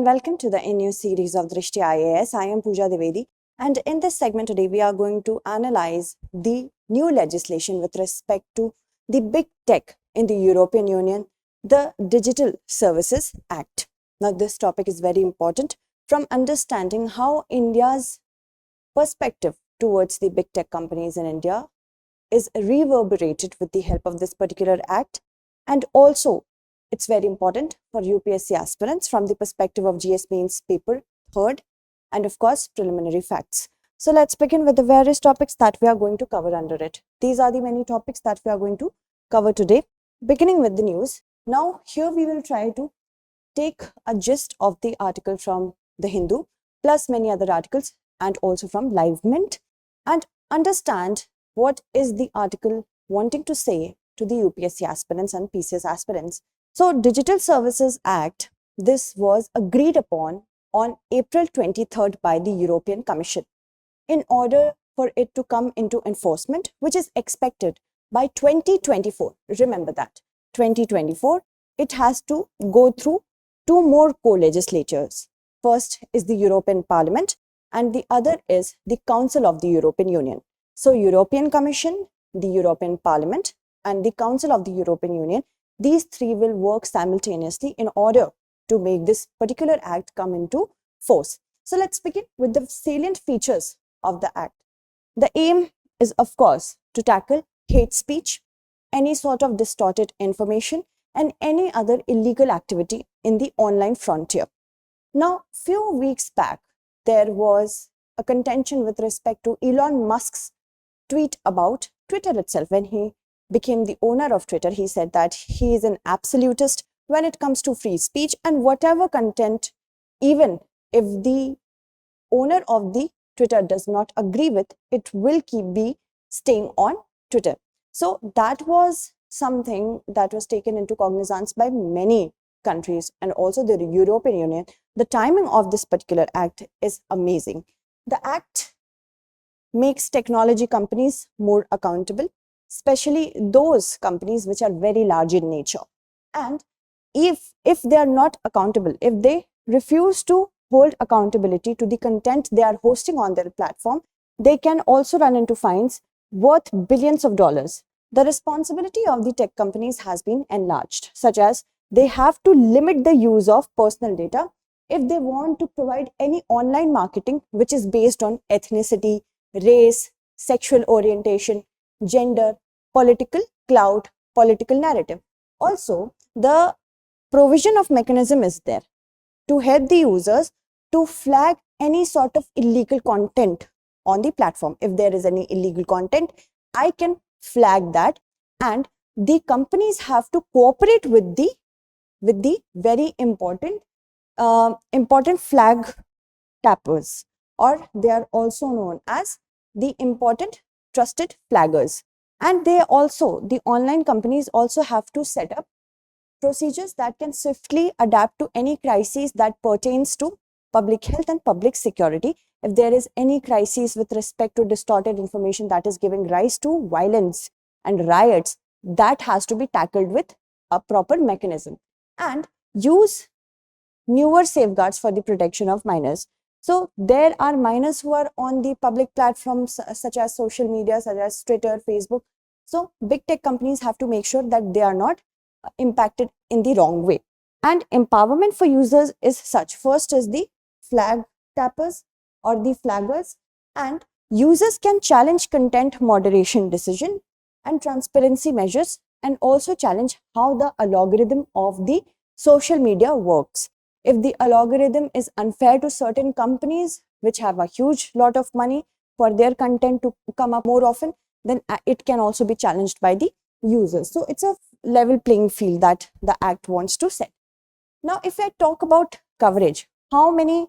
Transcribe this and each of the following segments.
welcome to the new series of Drishti IAS. I am Pooja Devedi, and in this segment today we are going to analyze the new legislation with respect to the big tech in the European Union, the Digital Services Act. Now this topic is very important from understanding how India's perspective towards the big tech companies in India is reverberated with the help of this particular act, and also it's very important for UPSC aspirants from the perspective of GS Mains paper third and of course preliminary facts. So let's begin with the various topics that we are going to cover under it. These are the many topics that we are going to cover today, beginning with the news. Now here we will try to take a gist of the article from the Hindu plus many other articles and also from Live Mint and understand what is the article wanting to say to the UPSC aspirants and PCS aspirants. So Digital Services Act, this was agreed upon on April 23rd by the European Commission in order for it to come into enforcement, which is expected by 2024. Remember that 2024, it has to go through two more co-legislatures. First is the European Parliament and the other is the Council of the European Union. So European Commission, the European Parliament and the Council of the European Union, these three will work simultaneously in order to make this particular act come into force. So let's begin with the salient features of the act. The aim is, of course, to tackle hate speech, any sort of distorted information, and any other illegal activity in the online frontier. Now, few weeks back, there was a contention with respect to Elon Musk's tweet about Twitter itself. When he became the owner of Twitter, he said that he is an absolutist when it comes to free speech, and whatever content, even if the owner of the Twitter does not agree with, it will be staying on Twitter. So that was something that was taken into cognizance by many countries and also the European Union. The timing of this particular act is amazing. The act makes technology companies more accountable, especially those companies which are very large in nature. And if they are not accountable, if they refuse to hold accountability to the content they are hosting on their platform, they can also run into fines worth billions of dollars. The responsibility of the tech companies has been enlarged, such as they have to limit the use of personal data if they want to provide any online marketing which is based on ethnicity, race, sexual orientation, gender, political clout, political narrative. Also, the provision of mechanism is there to help the users to flag any sort of illegal content on the platform. If there is any illegal content, I can flag that, and the companies have to cooperate with the very important flag tappers, or they are also known as the important trusted flaggers. And the online companies also have to set up procedures that can swiftly adapt to any crisis that pertains to public health and public security. If there is any crisis with respect to distorted information that is giving rise to violence and riots, that has to be tackled with a proper mechanism, and use newer safeguards for the protection of minors. So there are minors who are on the public platforms such as social media, such as Twitter, Facebook. So big tech companies have to make sure that they are not impacted in the wrong way. And empowerment for users is such. First is the flag tappers or the flaggers, and users can challenge content moderation decision and transparency measures, and also challenge how the algorithm of the social media works. If the algorithm is unfair to certain companies which have a huge lot of money for their content to come up more often, then it can also be challenged by the users. So it's a level playing field that the act wants to set. Now, if I talk about coverage, how many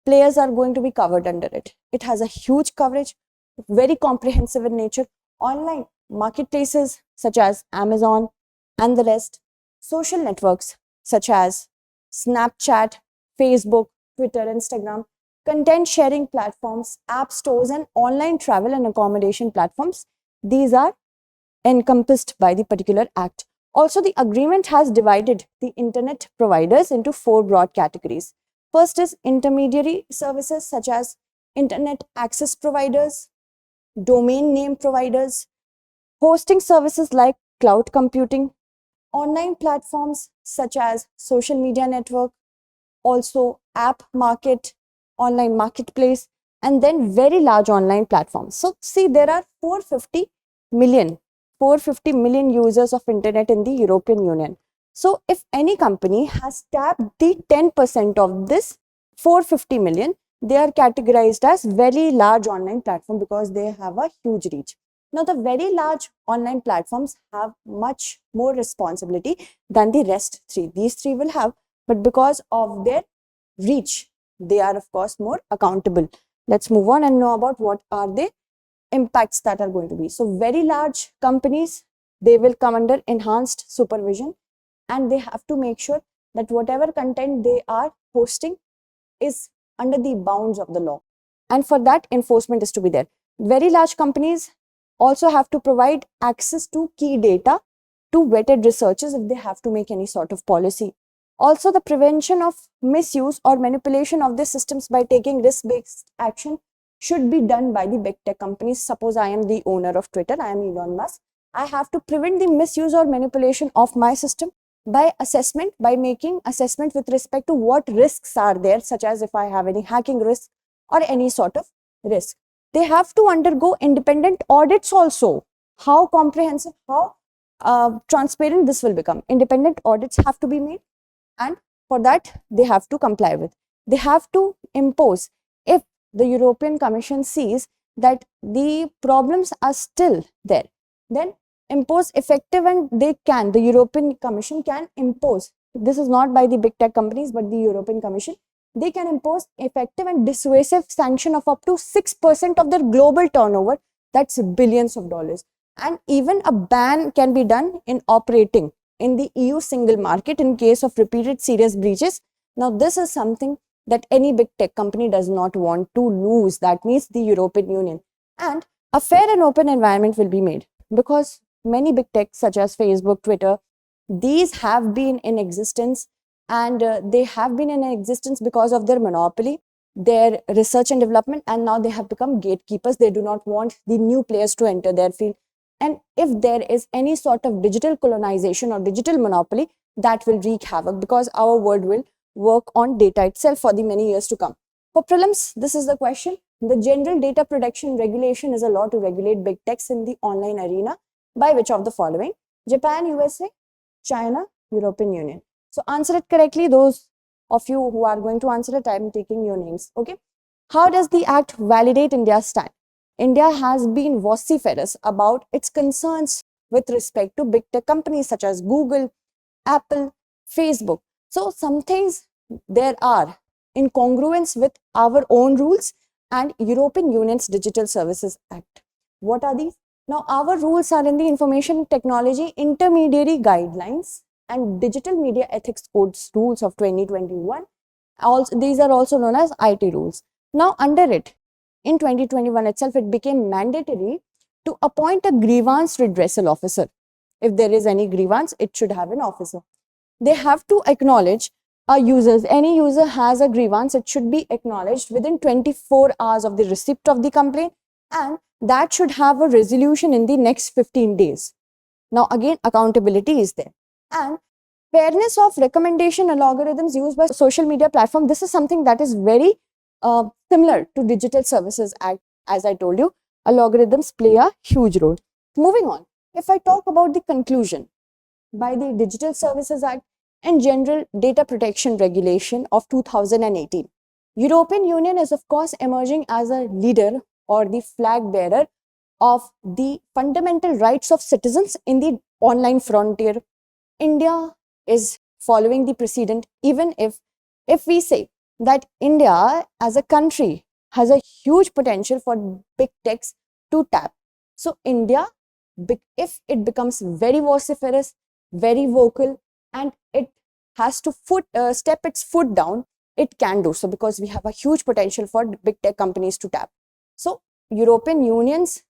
players are going to be covered under it? It has a huge coverage, very comprehensive in nature. Online marketplaces such as Amazon and the rest, social networks such as Snapchat, Facebook, Twitter, Instagram, content sharing platforms, app stores, and online travel and accommodation platforms. These are encompassed by the particular act. Also, the agreement has divided the internet providers into four broad categories. First is intermediary services such as internet access providers, domain name providers, hosting services like cloud computing, online platforms such as social media network, also app market, online marketplace, and then very large online platforms. So see, there are million, 450 million users of internet in the European Union. So if any company has tapped the 10% of this 450 million, they are categorized as very large online platform because they have a huge reach. Now, the very large online platforms have much more responsibility than the rest three. These three will have, but because of their reach, they are of course more accountable. Let's move on and know about what are the impacts that are going to be. So very large companies, they will come under enhanced supervision, and they have to make sure that whatever content they are posting is under the bounds of the law, and for that enforcement is to be there. Very large companies also have to provide access to key data to vetted researchers if they have to make any sort of policy. Also, the prevention of misuse or manipulation of the systems by taking risk-based action should be done by the big tech companies. Suppose I am the owner of Twitter, I am Elon Musk. I have to prevent the misuse or manipulation of my system by assessment, by making assessment with respect to what risks are there, such as if I have any hacking risk or any sort of risk. They have to undergo independent audits also. How comprehensive, how transparent this will become. Independent audits have to be made, and for that they have to comply with. They have to impose, if the European Commission sees that the problems are still there, then impose effective, and they can, the European Commission can impose, this is not by the big tech companies but the European Commission, they can impose effective and dissuasive sanction of up to 6% of their global turnover, that's billions of dollars. And even a ban can be done in operating in the EU single market in case of repeated serious breaches. Now this is something that any big tech company does not want to lose, that means the European Union. And a fair and open environment will be made, because many big tech such as Facebook, Twitter, these have been in existence, and they have been in existence because of their monopoly, their research and development, and now they have become gatekeepers. They do not want the new players to enter their field. And if there is any sort of digital colonization or digital monopoly, that will wreak havoc, because our world will work on data itself for the many years to come. For prelims, this is the question. The General Data Protection Regulation is a law to regulate big techs in the online arena by which of the following? Japan, USA, China, European Union. So answer it correctly. Those of you who are going to answer it, I am taking your names. Okay. How does the act validate India's stand? India has been vociferous about its concerns with respect to big tech companies such as Google, Apple, Facebook. So some things there are incongruence with our own rules and European Union's Digital Services Act. What are these? Now, our rules are in the Information Technology Intermediary Guidelines and Digital Media Ethics Codes rules of 2021. Also, these are also known as IT rules. Now, under it, in 2021 itself, it became mandatory to appoint a grievance redressal officer. If there is any grievance, it should have an officer. They have to acknowledge users. Any user has a grievance, it should be acknowledged within 24 hours of the receipt of the complaint, and that should have a resolution in the next 15 days. Now again, accountability is there. And fairness of recommendation algorithms used by social media platform, this is something that is very similar to Digital Services Act. As I told you, algorithms play a huge role. Moving on, if I talk about the conclusion, by the Digital Services Act and General Data Protection Regulation of 2018, European Union is of course emerging as a leader or the flag bearer of the fundamental rights of citizens in the online frontier. India is following the precedent, even if we say that India as a country has a huge potential for big techs to tap. So India, if it becomes very vociferous, very vocal, and it has to step its foot down, it can do so, because we have a huge potential for big tech companies to tap. So European Union's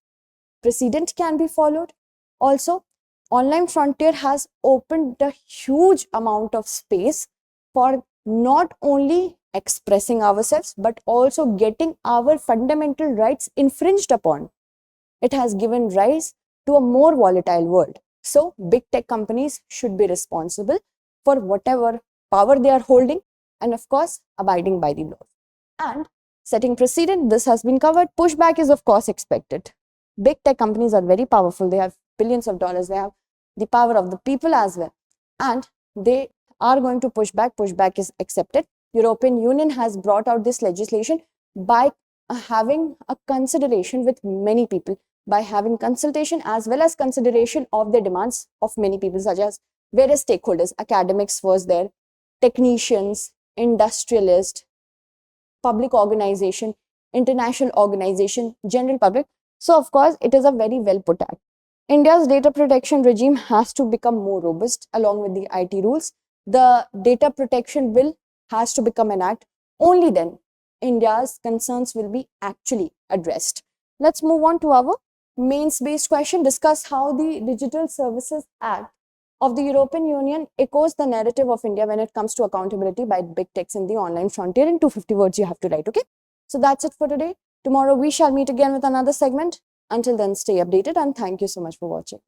precedent can be followed. Also, online frontier has opened a huge amount of space for not only expressing ourselves, but also getting our fundamental rights infringed upon. It has given rise to a more volatile world. So big tech companies should be responsible for whatever power they are holding, and of course, abiding by the laws. And setting precedent, this has been covered. Pushback is of course expected. Big tech companies are very powerful. They have billions of dollars. They have the power of the people as well. And they are going to push back. Pushback is accepted. European Union has brought out this legislation by having a consideration with many people, by having consultation as well as consideration of the demands of many people, such as various stakeholders. Academics was there, technicians, industrialists, public organization, international organization, general public. So of course, it is a very well put act. India's data protection regime has to become more robust along with the IT rules. The data protection bill has to become an act. Only then India's concerns will be actually addressed. Let's move on to our mains-based question. Discuss how the Digital Services Act of the European Union echoes the narrative of India when it comes to accountability by big techs in the online frontier. In 250 words you have to write, okay? So that's it for today. Tomorrow we shall meet again with another segment. Until then, stay updated and thank you so much for watching.